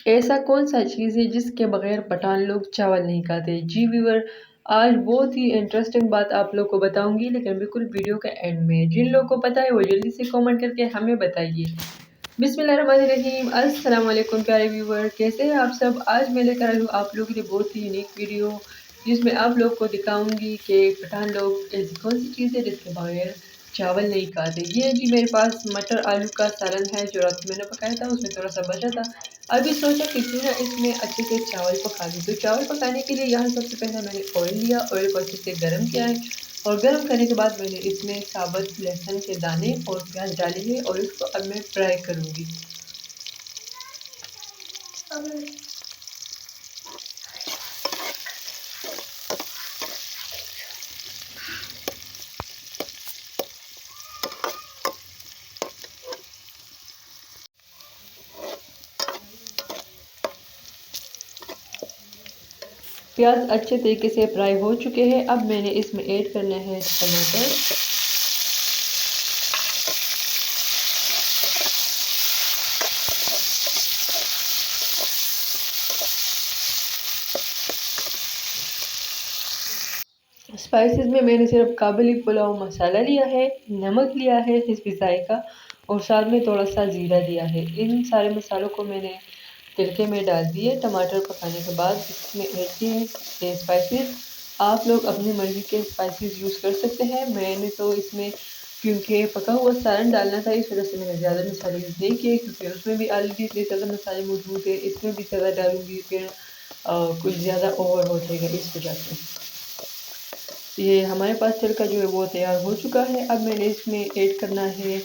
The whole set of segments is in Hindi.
ऐसा कौन सा चीज़ है जिसके बगैर पठान लोग चावल नहीं खाते? जी व्यूअर, आज बहुत ही इंटरेस्टिंग बात आप लोग को बताऊंगी, लेकिन बिल्कुल वीडियो के एंड में। जिन लोगों को पता है वो जल्दी से कमेंट करके हमें बताइए। बिस्मिल्लाहिर्रहमानिर्रहीम, अस्सलाम वालेकुम प्यारे व्यूअर, कैसे हैं आप सब। आज मैं लेकर आई हूँ आप लोगों के लिए बहुत ही यूनिक वीडियो, जिसमें आप लोग को दिखाऊंगी कि पठान लोग ऐसी कौन सी चीज़ है जिसके बगैर चावल नहीं खाते। ये जी मेरे पास मटर आलू का सालन है जो रात मैंने पकाया था, उसमें थोड़ा सा बचा था। अभी सोचा कि क्यों ना इसमें अच्छे से चावल पका लूँ। तो चावल पकाने के लिए यहाँ सबसे पहले मैंने ऑयल लिया, ऑयल को अच्छे से गर्म किया है और गर्म करने के बाद मैंने इसमें साबुत लहसुन के दाने और प्याज डाले हैं और इसको अब मैं फ्राई करूँगी। प्याज अच्छे तरीके से फ्राई हो चुके हैं। अब मैंने इसमें ऐड करना है टमाटर। स्पाइसेस में मैंने सिर्फ काबुली पुलाव मसाला लिया है, नमक लिया है हिस्बी जायका और साथ में थोड़ा सा ज़ीरा दिया है। इन सारे मसालों को मैंने तिलके में डाल दिए। टमाटर पकाने के बाद इसमें ऐड किए हैं स्पाइसेस। आप लोग अपनी मर्ज़ी के स्पाइसेस यूज़ कर सकते हैं। मैंने तो इसमें क्योंकि पका हुआ सालन डालना था, इस वजह से मैंने ज़्यादा मसाले यूज़ नहीं किए, क्योंकि उसमें भी ऑलरेडी इतने ज़्यादा मसाले मौजूद है। इसमें भी ज़्यादा डालूँगी फिर कुछ ज़्यादा ओवर हो जाएगा, इस वजह से। ये हमारे पास तड़का जो है वो तैयार हो चुका है। अब मैंने इसमें ऐड करना है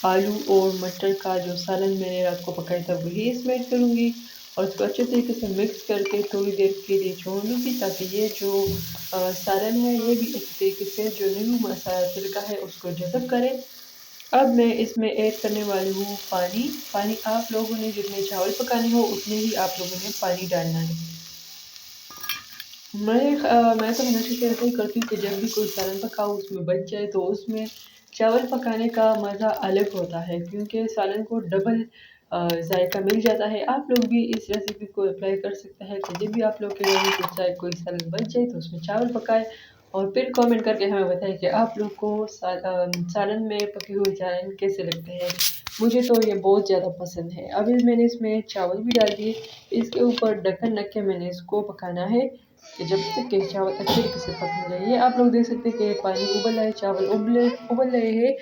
आलू और मटर का जो सालन मैंने रात को पकाया था, वही इसमें ऐड करूँगी और इसको अच्छे तरीके से मिक्स करके थोड़ी देर के लिए छोड़ दूँगी, ताकि ये जो सालन है ये भी अच्छे तरीके से जो नींबू मसाला तड़का है उसको जज़ब करे। अब मैं इसमें ऐड करने वाली हूँ पानी। पानी आप लोगों ने जितने चावल पकाने हो उतने ही आप लोगों ने पानी डालना है। मैं तो हमेशा से ऐसा ही करती हूँ कि जब भी कोई सालन पकाऊँ उसमें बच जाए तो उसमें चावल पकाने का मज़ा अलग होता है, क्योंकि सालन को डबल जायका मिल जाता है। आप लोग भी इस रेसिपी को अप्लाई कर सकते हैं कि जब भी आप लोग के घर में कुछ चाहे कोई सालन बच जाए तो उसमें चावल पकाएं और फिर कमेंट करके हमें बताएं कि आप लोग को सालन में पके हुए चावल कैसे लगते हैं। मुझे तो ये बहुत ज़्यादा पसंद है। अभी मैंने इसमें चावल भी डाल दिए। इसके ऊपर ढक्कन रख के मैंने इसको पकाना है कि जब तक के चावल अच्छे तरीके से पकने लगे। ये आप लोग देख सकते हैं कि पानी उबल रहा है, चावल उबल रहे हैं।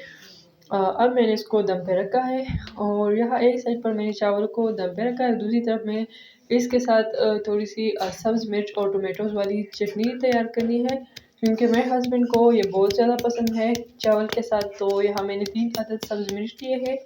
अब मैंने इसको दम पे रखा है और यहाँ एक साइड पर मैंने चावल को दम पे रखा है, दूसरी तरफ में इसके साथ थोड़ी सी सब्ज़ मिर्च और टोमेटोज़ वाली चटनी तैयार करनी है, क्योंकि मेरे हस्बैंड को ये बहुत ज़्यादा पसंद है चावल के साथ। तो यहाँ मैंने 3 अदद सब्ज़ मिर्च लिए हैं।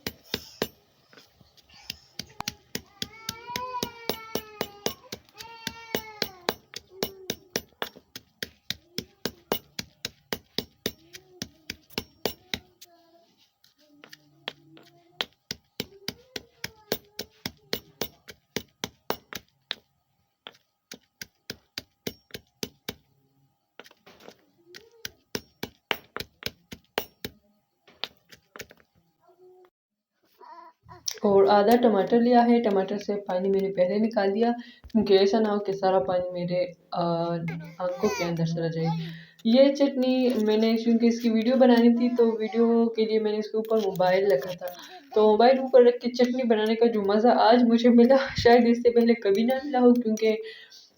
और आधा टमाटर लिया है। टमाटर से पानी मैंने पहले निकाल दिया, क्योंकि ऐसा ना हो कि सारा पानी मेरे आंखों के अंदर चला जाए। ये चटनी मैंने क्योंकि इसकी वीडियो बनानी थी, तो वीडियो के लिए मैंने इसके ऊपर मोबाइल रखा था। तो मोबाइल ऊपर रख के चटनी बनाने का जो मज़ा आज मुझे मिला, शायद इससे पहले कभी ना मिला हो, क्योंकि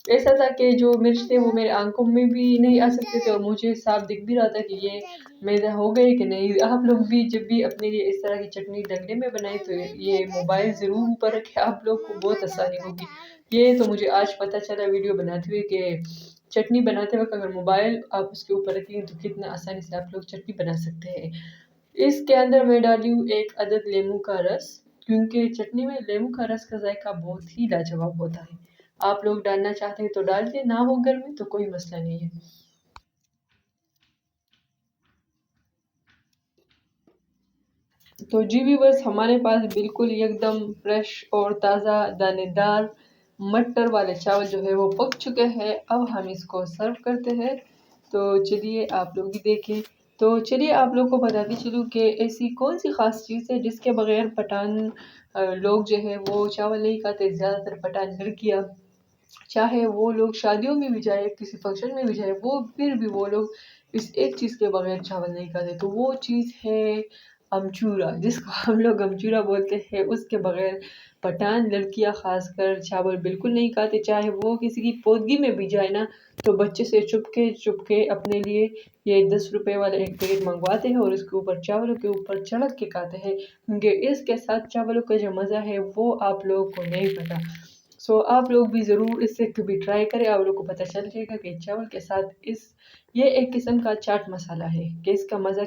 ऐसा था कि जो मिर्च थे वो मेरे आँखों में भी नहीं आ सकते थे और मुझे साफ दिख भी रहा था कि ये मैदा हो गए कि नहीं। आप लोग भी जब भी अपने लिए इस तरह की चटनी डंडे में बनाएं तो ये मोबाइल ज़रूर ऊपर रखें, आप लोग को बहुत आसानी होगी। ये तो मुझे आज पता चला वीडियो बनाते हुए कि चटनी बनाते वक़्त अगर मोबाइल आप उसके ऊपर रखेंगे तो कितना आसानी से आप लोग चटनी बना सकते हैं। इसके अंदर मैं डाली हूँ 1 अदद लेमू का रस, क्योंकि चटनी में लेमू का रस का जायका बहुत ही लाजवाब होता है। आप लोग डालना चाहते हैं तो डाल दें, ना हो घर में तो कोई मसला नहीं है। तो जी व्यूअर्स, हमारे पास बिल्कुल एकदम फ्रेश और ताज़ा दानेदार मटर वाले चावल जो है वो पक चुके हैं। अब हम इसको सर्व करते हैं। तो चलिए आप लोग भी देखें तो चलिए आप लोग को बताती चलूँ कि ऐसी कौन-सी ख़ास चीज़ है जिसके बगैर पठान लोग जो है वो चावल नहीं खाते, ज़्यादातर पठान लड़कियाँ, चाहे वो लोग शादियों में भी जाए, किसी फंक्शन में भी जाए, वो फिर भी वो लोग इस एक चीज़ के बगैर चावल नहीं खाते। तो वो चीज़ है अमचूरा, जिसको हम लोग अमचूरा बोलते हैं। उसके बगैर पठान लड़कियाँ ख़ासकर चावल बिल्कुल नहीं खाते, चाहे वो किसी की पोतगी में भी जाए ना, तो बच्चे से चुपके अपने लिए ये 10 रुपए वाला एक पैकेट मँगवाते हैं और उसके ऊपर चावलों के ऊपर छड़क के खाते हैं। क्योंकि इसके साथ चावलों का जो मज़ा है वो आप लोगों को नहीं पता। सो आप लोग भी ज़रूर इसे कभी ट्राई करें, आप लोग को पता चल जाएगा कि चावल के साथ ये एक किस्म का चाट मसाला है कि इसका मज़ा